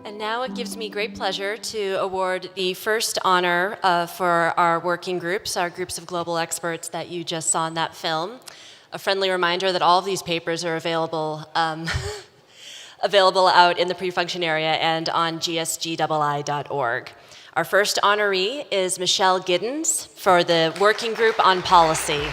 And now it gives me great pleasure to award the first honor for our working groups, our groups of global experts that you just saw in that film. A friendly reminder that all of these papers are available available out in the pre-function area and on gsgii.org. Our first honoree is Michelle Giddens for the Working Group on Policy.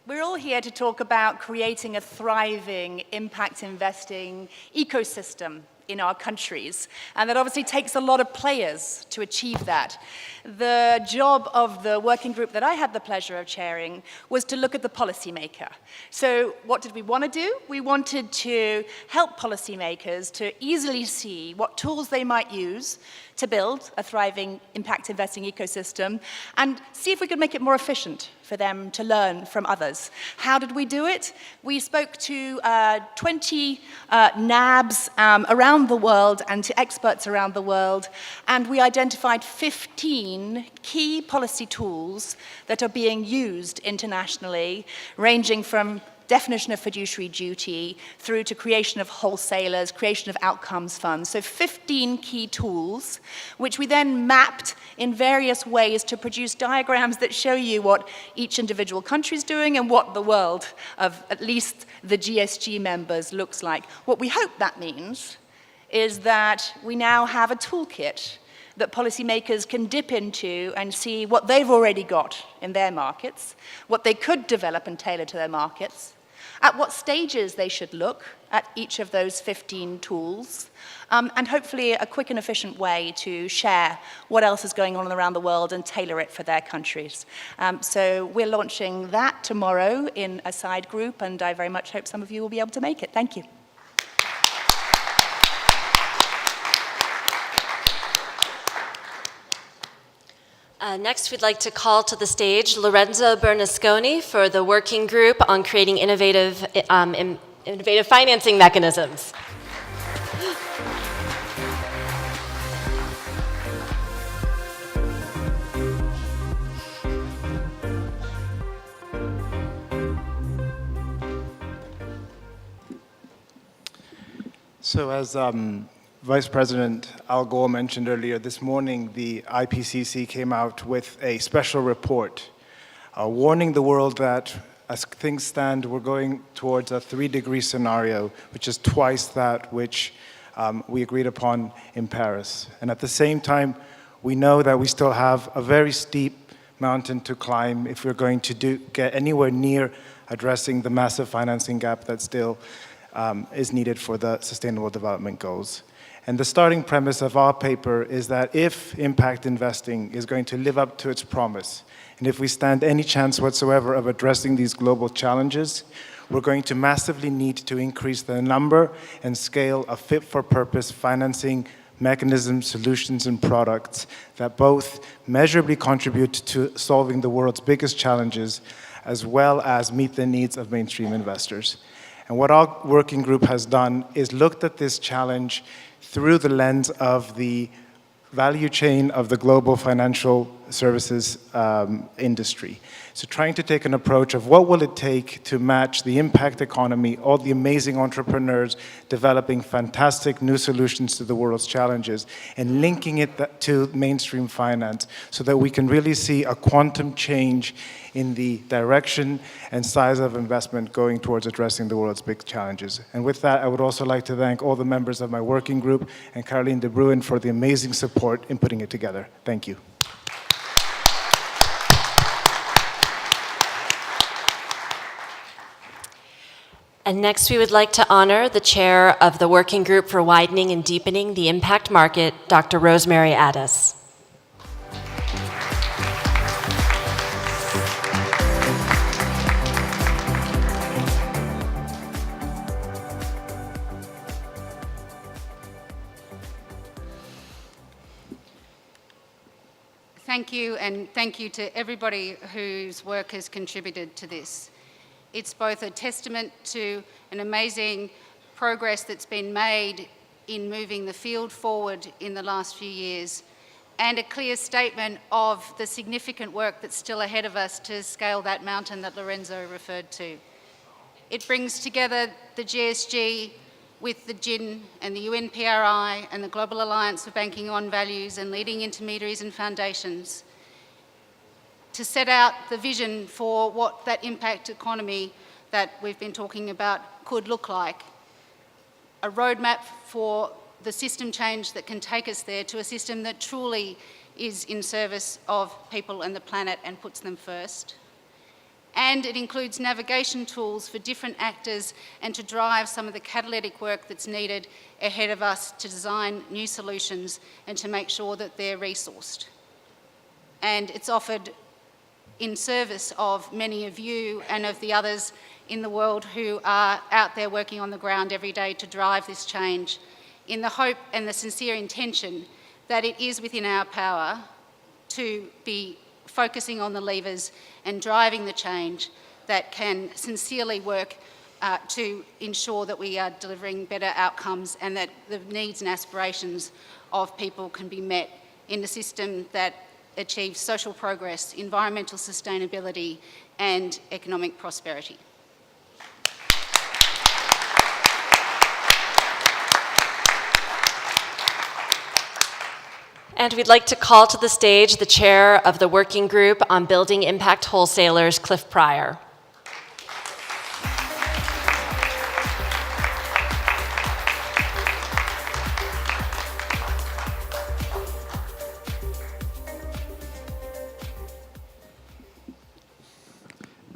We're all here to talk about creating a thriving impact investing ecosystem in our countries, and that obviously takes a lot of players to achieve that. The job of the working group that I had the pleasure of chairing was to look at the policymaker. So what did we want to do? We wanted to help policymakers to easily see what tools they might use to build a thriving impact investing ecosystem and see if we could make it more efficient for them to learn from others. How did we do it? We spoke to 20 NABs around the world and to experts around the world, and we identified 15 key policy tools that are being used internationally, ranging from definition of fiduciary duty through to creation of wholesalers, creation of outcomes funds. So 15 key tools, which we then mapped in various ways to produce diagrams that show you what each individual country is doing and what the world of at least the GSG members looks like. What we hope that means is that we now have a toolkit that policymakers can dip into and see what they've already got in their markets, what they could develop and tailor to their markets, at what stages they should look at each of those 15 tools, and hopefully a quick and efficient way to share what else is going on around the world and tailor it for their countries. So we're launching that tomorrow in a side group, and I very much hope some of you will be able to make it. Thank you. Next, we'd like to call to the stage Lorenzo Bernasconi for the working group on creating innovative financing mechanisms. So as Vice President Al Gore mentioned earlier, this morning the IPCC came out with a special report warning the world that as things stand, we're going towards a 3-degree scenario, which is twice that which we agreed upon in Paris. And at the same time, we know that we still have a very steep mountain to climb if we're going to get anywhere near addressing the massive financing gap that still is needed for the Sustainable Development Goals. And the starting premise of our paper is that if impact investing is going to live up to its promise, and if we stand any chance whatsoever of addressing these global challenges, we're going to massively need to increase the number and scale of fit-for-purpose financing mechanisms, solutions, and products that both measurably contribute to solving the world's biggest challenges, as well as meet the needs of mainstream investors. And what our working group has done is looked at this challenge through the lens of the value chain of the global financial services industry. So trying to take an approach of what will it take to match the impact economy, all the amazing entrepreneurs developing fantastic new solutions to the world's challenges, and linking it to mainstream finance so that we can really see a quantum change in the direction and size of investment going towards addressing the world's big challenges. And with that, I would also like to thank all the members of my working group and Caroline de Bruin for the amazing support in putting it together. Thank you. And next, we would like to honor the chair of the Working Group for Widening and Deepening the Impact Market, Dr. Rosemary Addis. Thank you, and thank you to everybody whose work has contributed to this. It's both a testament to an amazing progress that's been made in moving the field forward in the last few years, and a clear statement of the significant work that's still ahead of us to scale that mountain that Lorenzo referred to. It brings together the GSG with the GIN and the UNPRI and the Global Alliance for Banking on Values and leading intermediaries and foundations to set out the vision for what that impact economy that we've been talking about could look like. A roadmap for the system change that can take us there to a system that truly is in service of people and the planet and puts them first. And it includes navigation tools for different actors and to drive some of the catalytic work that's needed ahead of us to design new solutions and to make sure that they're resourced. And it's offered in service of many of you and of the others in the world who are out there working on the ground every day to drive this change, in the hope and the sincere intention that it is within our power to be focusing on the levers and driving the change that can sincerely work to ensure that we are delivering better outcomes and that the needs and aspirations of people can be met in a system that achieves social progress, environmental sustainability, and economic prosperity. And we'd like to call to the stage the chair of the Working Group on Building Impact Wholesalers, Cliff Pryor.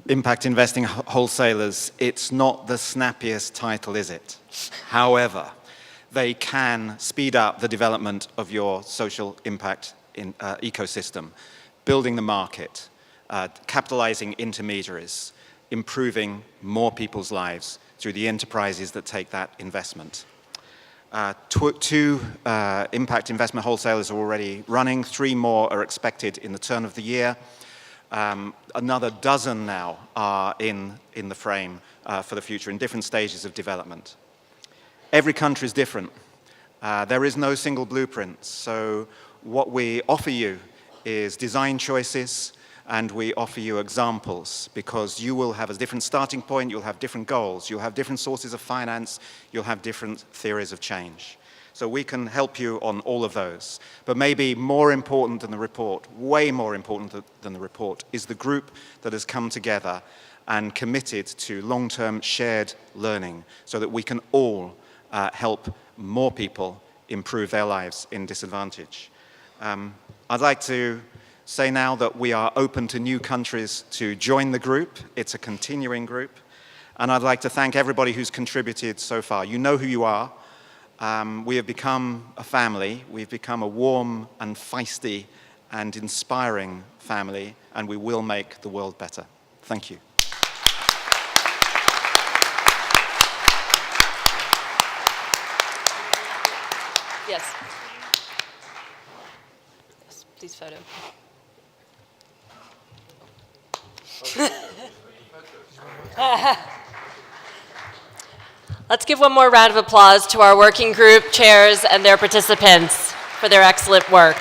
Impact Investing Wholesalers, it's not the snappiest title, is it? However, they can speed up the development of your social impact ecosystem, building the market, capitalizing intermediaries, improving more people's lives through the enterprises that take that investment. Two impact investment wholesalers are already running. 3 more are expected in the turn of the year. Another dozen now are in the frame for the future in different stages of development. Every country is different. There is no single blueprint. So what we offer you is design choices, and we offer you examples, because you will have a different starting point, you'll have different goals, you'll have different sources of finance, you'll have different theories of change. So we can help you on all of those. But maybe more important than the report, way more important than the report, is the group that has come together and committed to long-term shared learning so that we can all help more people improve their lives in disadvantage. I'd like to say now that we are open to new countries to join the group. It's a continuing group. And I'd like to thank everybody who's contributed so far. You know who you are. We have become a family. We've become a warm and feisty and inspiring family, and we will make the world better. Thank you. Yes. Yes, please photo. Let's give one more round of applause to our working group chairs and their participants for their excellent work.